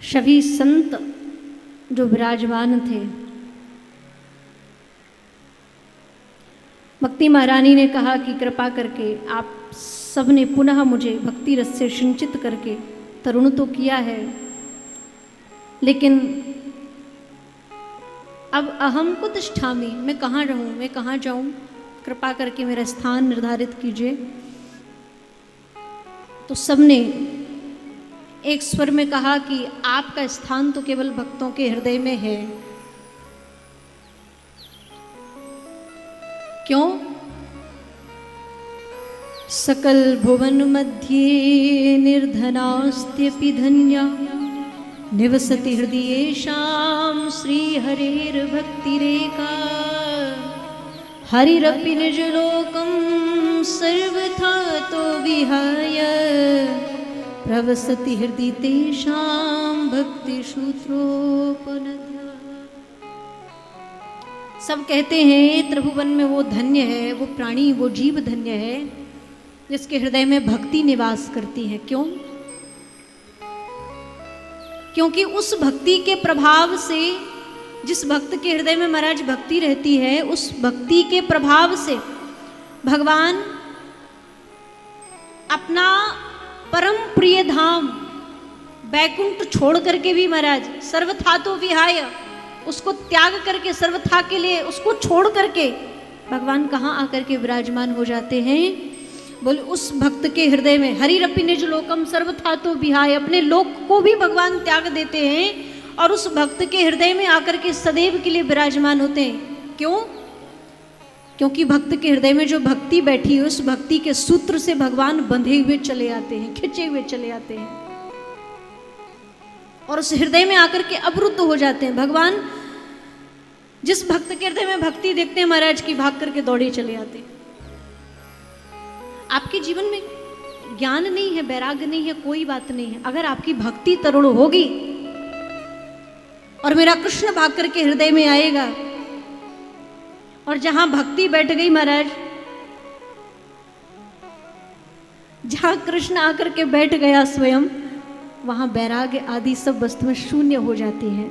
सभी संत जो विराजमान थे, भक्ति महारानी ने कहा कि कृपा करके आप सबने पुनः मुझे भक्ति रस से सिंचित करके तरुण तो किया है, लेकिन अब अहम कुतिष्ठामि, मैं कहाँ रहूं, मैं कहाँ जाऊं, कृपा करके मेरा स्थान निर्धारित कीजिए। तो सबने एक स्वर में कहा कि आपका स्थान तो केवल भक्तों के हृदय में है। क्यों? सकल भुवन मध्ये निर्धनास्त्यपि धन्या निवसति हृदयेषां श्री हरेर्भक्तिरेका हरिरपि निजलोकं सर्वथा तो विहाय प्रवसति हृदि तेषां भक्ति सूत्रोपनद्या। सब कहते हैं त्रिभुवन में वो धन्य है, वो प्राणी, वो जीव धन्य है जिसके हृदय में भक्ति निवास करती है। क्यों? क्योंकि उस भक्ति के प्रभाव से, जिस भक्त के हृदय में महाराज भक्ति रहती है, उस भक्ति के प्रभाव से भगवान अपना परम प्रिय धाम बैकुंठ छोड़ करके भी महाराज सर्वथा तो विहाय, उसको त्याग करके, सर्वथा के लिए उसको छोड़ करके भगवान कहाँ आकर के विराजमान हो जाते हैं? बोले उस भक्त के हृदय में हरिरपि निज लोकम सर्वथा तो विहाय, अपने लोक को भी भगवान त्याग देते हैं और उस भक्त के हृदय में आकर के सदैव के लिए विराजमान होते हैं। क्यों? क्योंकि भक्त के हृदय में जो भक्ति बैठी है, उस भक्ति के सूत्र से भगवान बंधे हुए चले आते हैं, खिंचे हुए चले आते हैं और उस हृदय में आकर के अवरुद्ध हो जाते हैं। भगवान जिस भक्त के हृदय में भक्ति देखते हैं महाराज की, भाग करके दौड़े चले आते हैं। आपके जीवन में ज्ञान नहीं है, वैराग्य नहीं है, कोई बात नहीं है, अगर आपकी भक्ति तरुण होगी और मेरा कृष्ण भाग करके हृदय में आएगा और जहां भक्ति बैठ गई महाराज, जहां कृष्ण आकर के बैठ गया स्वयं, वहां वैराग्य आदि सब वस्तुएं शून्य हो जाती हैं।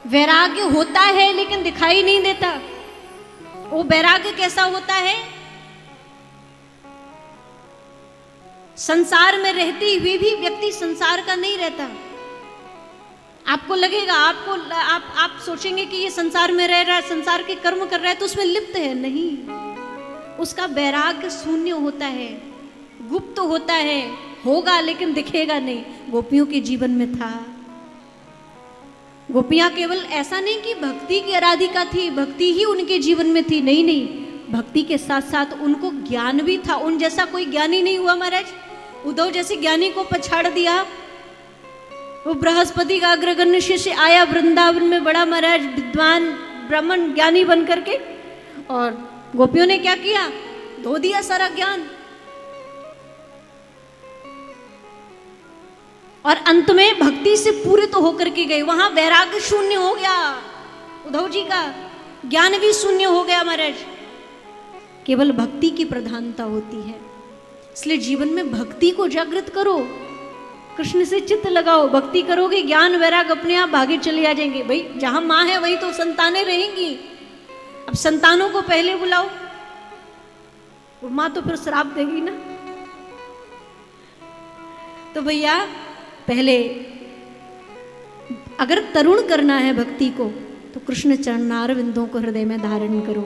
वैराग्य होता है लेकिन दिखाई नहीं देता। वो वैराग्य कैसा होता है? संसार में रहते हुए भी व्यक्ति संसार का नहीं रहता। आपको लगेगा, आप सोचेंगे कि ये संसार में रह रहा है, संसार के कर्म कर रहा है तो उसमें लिप्त है। नहीं, उसका वैराग्य शून्य होता है, गुप्त होता है, होगा लेकिन दिखेगा नहीं। गोपियों के जीवन में था। गोपियां केवल ऐसा नहीं कि भक्ति की आराधिका थी, भक्ति ही उनके जीवन में थी, नहीं नहीं, भक्ति के साथ साथ उनको ज्ञान भी था। उन जैसा कोई ज्ञानी नहीं हुआ महाराज। उद्धव जैसे ज्ञानी को पछाड़ दिया। वो बृहस्पति का अग्रगण्य शिष्य आया वृंदावन में, बड़ा महाराज विद्वान ब्राह्मण ज्ञानी बन करके, और गोपियों ने क्या किया? धो दिया सारा ज्ञान। और अंत में भक्ति से पूरे तो होकर के गए। वहां वैराग्य शून्य हो गया, उद्धव जी का ज्ञान भी शून्य हो गया महाराज। केवल भक्ति की प्रधानता होती है। इसलिए जीवन में भक्ति को जागृत करो, कृष्ण से चित्त लगाओ। भक्ति करोगे, ज्ञान वैराग अपने आप भागे चले आ जाएंगे। भाई जहां माँ है वही तो संतानें रहेंगी। अब संतानों को पहले बुलाओ, वो माँ तो फिर श्राप देगी ना। तो भैया पहले अगर तरुण करना है भक्ति को, तो कृष्ण चरणारविंदों को हृदय में धारण करो।